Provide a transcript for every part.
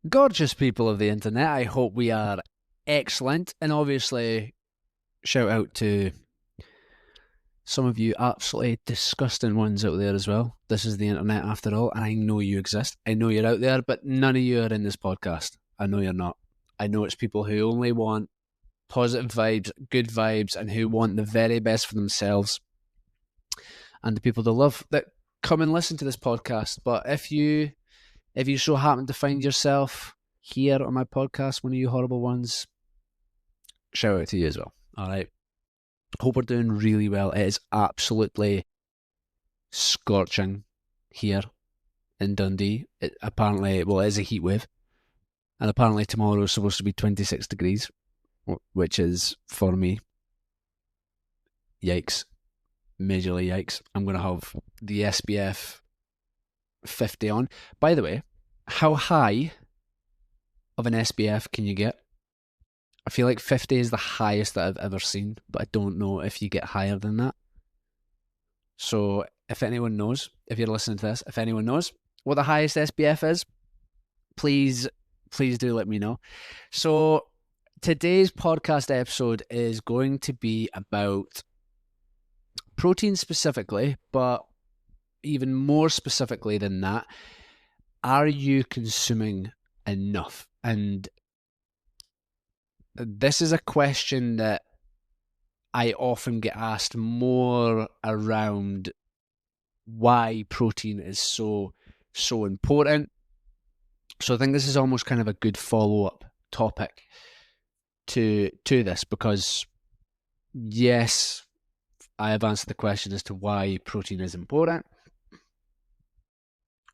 Gorgeous people of the internet, I hope we are excellent. And obviously, shout out to some of you absolutely disgusting ones out there as well. This is the internet after all, and I know you exist. I know you're out there, but none of you are in this podcast. I know you're not. I know it's people who only want positive vibes, good vibes, and who want the very best for themselves and the people they love that come and listen to this podcast. But if you so happen to find yourself here on my podcast, one of you horrible ones, shout out to you as well. All right. Hope we're doing really well. It is absolutely scorching here in Dundee. It is a heat wave. And apparently tomorrow is supposed to be 26 degrees, which is, for me, yikes. Majorly yikes. I'm going to have the SPF 50 on. By the way, how high of an SPF can you get? I feel like 50 is the highest that I've ever seen, but I don't know if you get higher than that. So if anyone knows, if you're listening to this, if anyone knows what the highest SPF is, please do let me know. So today's podcast episode is going to be about protein specifically, but even more specifically than that, are you consuming enough? And this is a question that I often get asked more around why protein is so important. So I think this is almost kind of a good follow-up topic to this, because yes, I have answered the question as to why protein is important,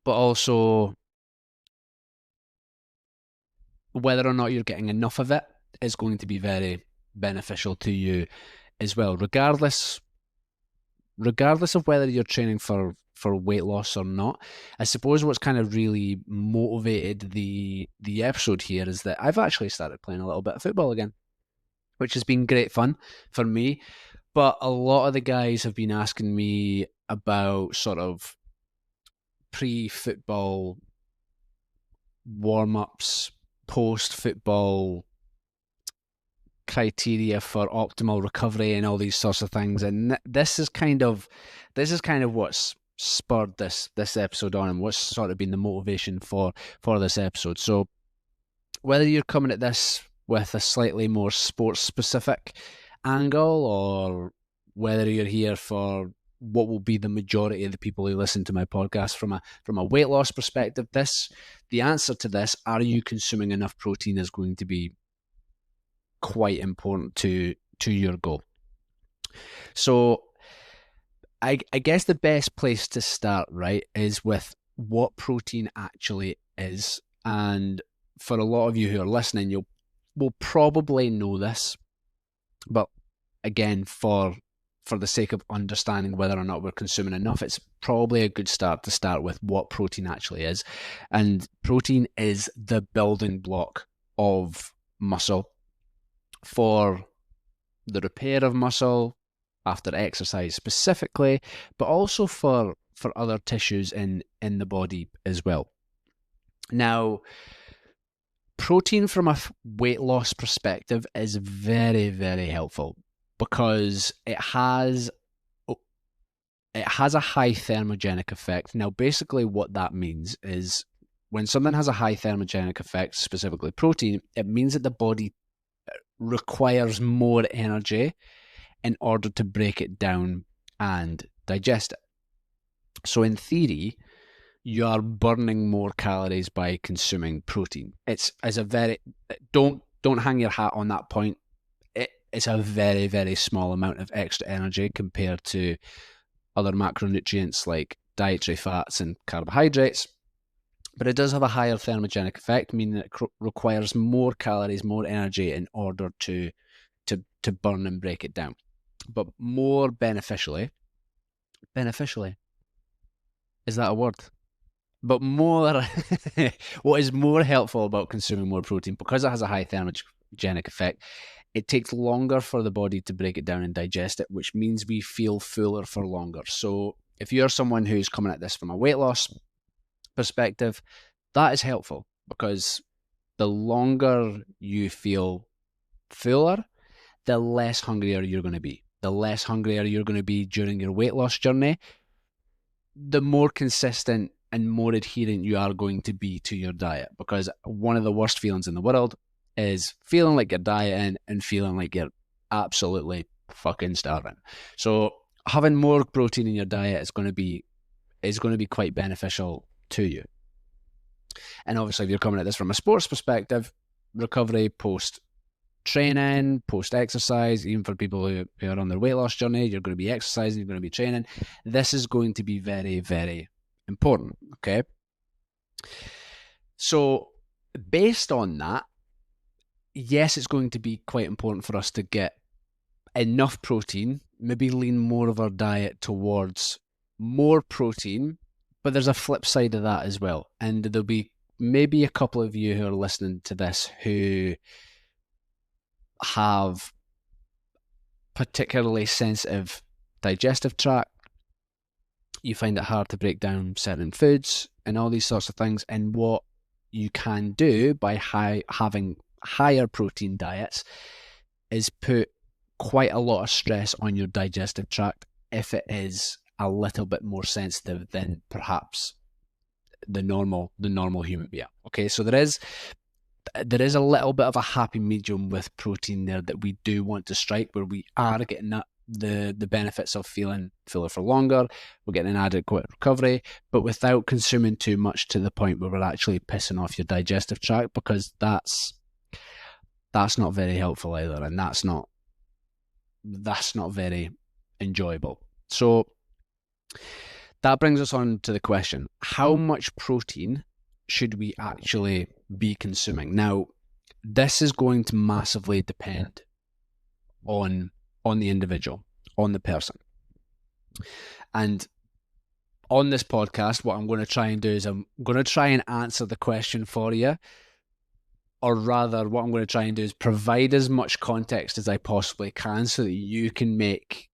but also whether or not you're getting enough of it is going to be very beneficial to you as well, regardless of whether you're training for weight loss or not. I suppose what's kind of really motivated the episode here is that I've actually started playing a little bit of football again, which has been great fun for me. But a lot of the guys have been asking me about sort of pre-football warm-ups, post-football criteria for optimal recovery and all these sorts of things. And this is kind of what's spurred this episode on, and what's sort of been the motivation for this episode. So whether you're coming at this with a slightly more sports specific angle, or whether you're here for what will be the majority of the people who listen to my podcast from a weight loss perspective, the answer to this, are you consuming enough protein, is going to be quite important to your goal. So I guess the best place to start, right, is with what protein actually is. And for a lot of you who are listening, you will probably know this, but again, for the sake of understanding whether or not we're consuming enough, it's probably a good start to start with what protein actually is. And protein is the building block of muscle, for the repair of muscle after exercise specifically, but also for other tissues in the body as well. Now, protein from a weight loss perspective is very, very helpful, because it has a high thermogenic effect. Now, basically what that means is when something has a high thermogenic effect, specifically protein, it means that the body requires more energy in order to break it down and digest it. So in theory, you are burning more calories by consuming protein. It's as a very don't hang your hat on that point. It's a very, very small amount of extra energy compared to other macronutrients like dietary fats and carbohydrates. But it does have a higher thermogenic effect, meaning it requires more calories, more energy in order to burn and break it down. But more beneficially, is that a word? But more, what is more helpful about consuming more protein, because it has a high thermogenic effect, it takes longer for the body to break it down and digest it, which means we feel fuller for longer. So if you're someone who's coming at this from a weight loss perspective, that is helpful, because the longer you feel fuller, the less hungrier you're going to be. The less hungrier you're going to be during your weight loss journey, the more consistent and more adherent you are going to be to your diet. Because one of the worst feelings in the world is feeling like you're dieting and feeling like you're absolutely fucking starving. So having more protein in your diet is going to be quite beneficial to you. And obviously, if you're coming at this from a sports perspective, recovery post training, post exercise, even for people who are on their weight loss journey, you're going to be exercising, you're going to be training. This is going to be very, very important. Okay. So based on that, yes, it's going to be quite important for us to get enough protein, maybe lean more of our diet towards more protein, but there's a flip side of that as well. And there'll be maybe a couple of you who are listening to this who have particularly sensitive digestive tract. You find it hard to break down certain foods and all these sorts of things. And what you can do by having higher protein diets is put quite a lot of stress on your digestive tract if it is a little bit more sensitive than perhaps the normal human being. Okay, so there is a little bit of a happy medium with protein there that we do want to strike, where we are getting that the benefits of feeling fuller for longer, we're getting an adequate recovery, but without consuming too much to the point where we're actually pissing off your digestive tract, because that's not very helpful either, and that's not very enjoyable. So that brings us on to the question, how much protein should we actually be consuming? Now, this is going to massively depend on the individual, on the person. And on this podcast, what I'm going to try and do is I'm going to try and answer the question for you, or rather what I'm going to try and do is provide as much context as I possibly can so that you can make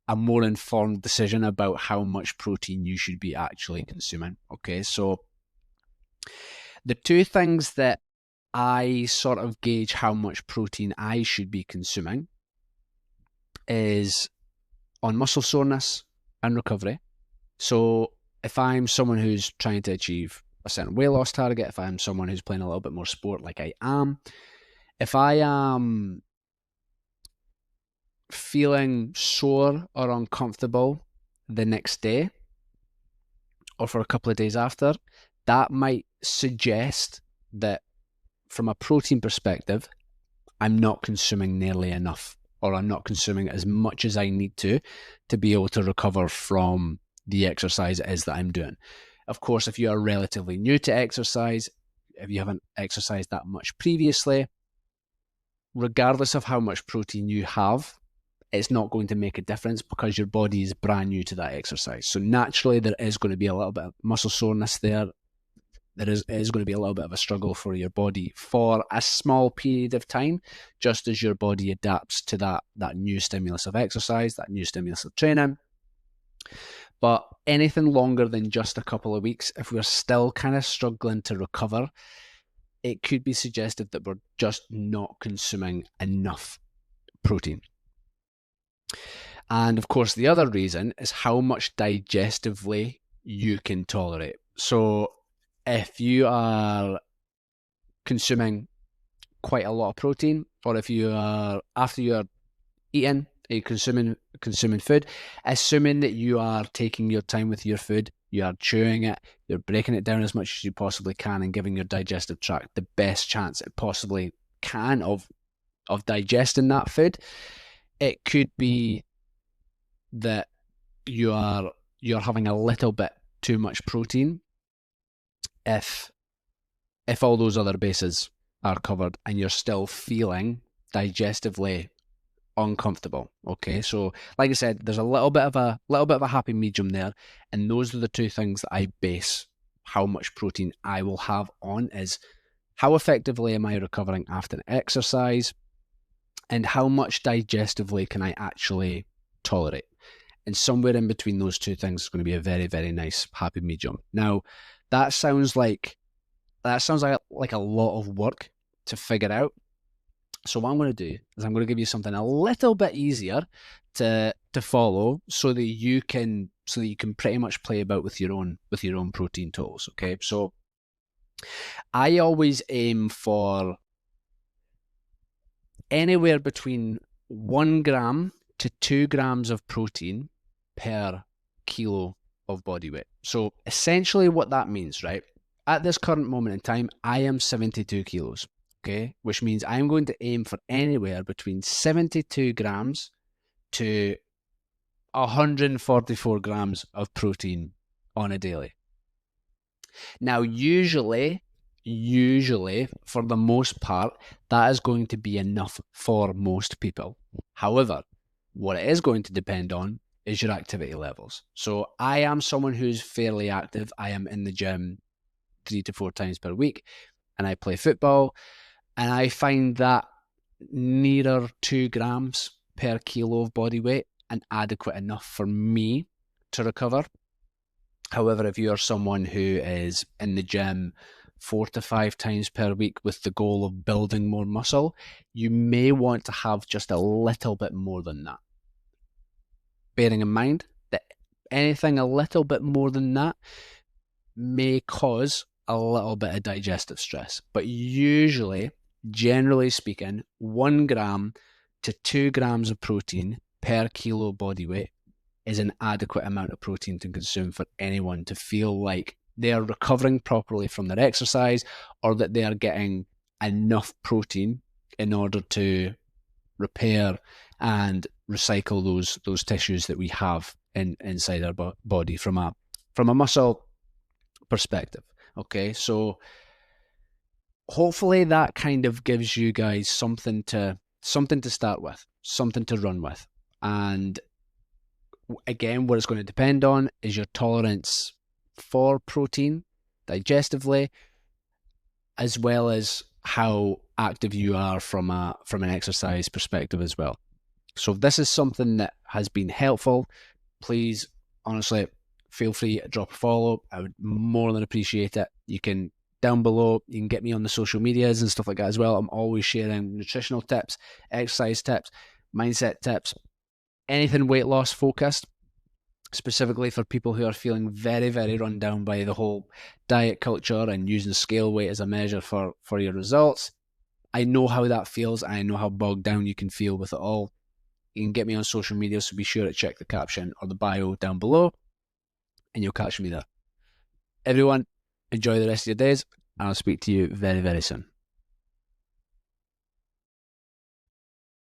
a more informed decision about how much protein you should be actually consuming. Okay, so the two things that I sort of gauge how much protein I should be consuming is on muscle soreness and recovery. So if I'm someone who's trying to achieve a certain weight loss target, if I'm someone who's playing a little bit more sport like I am, if I am feeling sore or uncomfortable the next day or for a couple of days after, that might suggest that from a protein perspective, I'm not consuming nearly enough, or I'm not consuming as much as I need to be able to recover from the exercise it is that I'm doing. Of course, if you are relatively new to exercise, if you haven't exercised that much previously, regardless of how much protein you have, it's not going to make a difference because your body is brand new to that exercise. So naturally, there is going to be a little bit of muscle soreness there. There is going to be a little bit of a struggle for your body for a small period of time, just as your body adapts to that new stimulus of exercise, that new stimulus of training. But anything longer than just a couple of weeks, if we're still kind of struggling to recover, it could be suggestive that we're just not consuming enough protein. And of course, the other reason is how much digestively you can tolerate. So if you are consuming quite a lot of protein, or if you are, after you are eating, you're consuming food, assuming that you are taking your time with your food, you are chewing it, you're breaking it down as much as you possibly can and giving your digestive tract the best chance it possibly can of digesting that food, it could be that you're having a little bit too much protein if all those other bases are covered and you're still feeling digestively uncomfortable. Okay, so like I said, there's a little bit of a happy medium there, and those are the two things that I base how much protein I will have on, is how effectively am I recovering after exercise, and how much digestively can I actually tolerate. And somewhere in between those two things is going to be a very, very nice happy medium. Now, that sounds like like a lot of work to figure out. So what I'm going to do is I'm going to give you something a little bit easier to follow, so that you can pretty much play about with your own protein totals. Okay, so I always aim for anywhere between 1 gram to 2 grams of protein per kilo of body weight. So essentially what that means, right? At this current moment in time, I am 72 kilos, okay? Which means I'm going to aim for anywhere between 72 grams to 144 grams of protein on a daily. Now, usually, for the most part, that is going to be enough for most people. However, what it is going to depend on is your activity levels. So I am someone who's fairly active. I am in the gym 3 to 4 times per week, and I play football, and I find that nearer 2 grams per kilo of body weight and adequate enough for me to recover. However, if you're someone who is in the gym 4 to 5 times per week with the goal of building more muscle, you may want to have just a little bit more than that. Bearing in mind that anything a little bit more than that may cause a little bit of digestive stress. But usually, generally speaking, 1 gram to 2 grams of protein per kilo body weight is an adequate amount of protein to consume for anyone to feel like they are recovering properly from their exercise, or that they are getting enough protein in order to repair and recycle those tissues that we have inside our body from a muscle perspective. Okay, so hopefully that kind of gives you guys something to start with, something to run with. And again, what it's going to depend on is your tolerance for protein digestively, as well as how active you are from an exercise perspective as well. So if this is something that has been helpful, please, honestly, feel free to drop a follow. I would more than appreciate it. You can, down below, you can get me on the social medias and stuff like that as well. I'm always sharing nutritional tips, exercise tips, mindset tips, anything weight loss focused, specifically for people who are feeling very, very run down by the whole diet culture and using scale weight as a measure for your results. I know how that feels. I know how bogged down you can feel with it all. You can get me on social media, so be sure to check the caption or the bio down below, and you'll catch me there. Everyone, enjoy the rest of your days, and I'll speak to you very, very soon.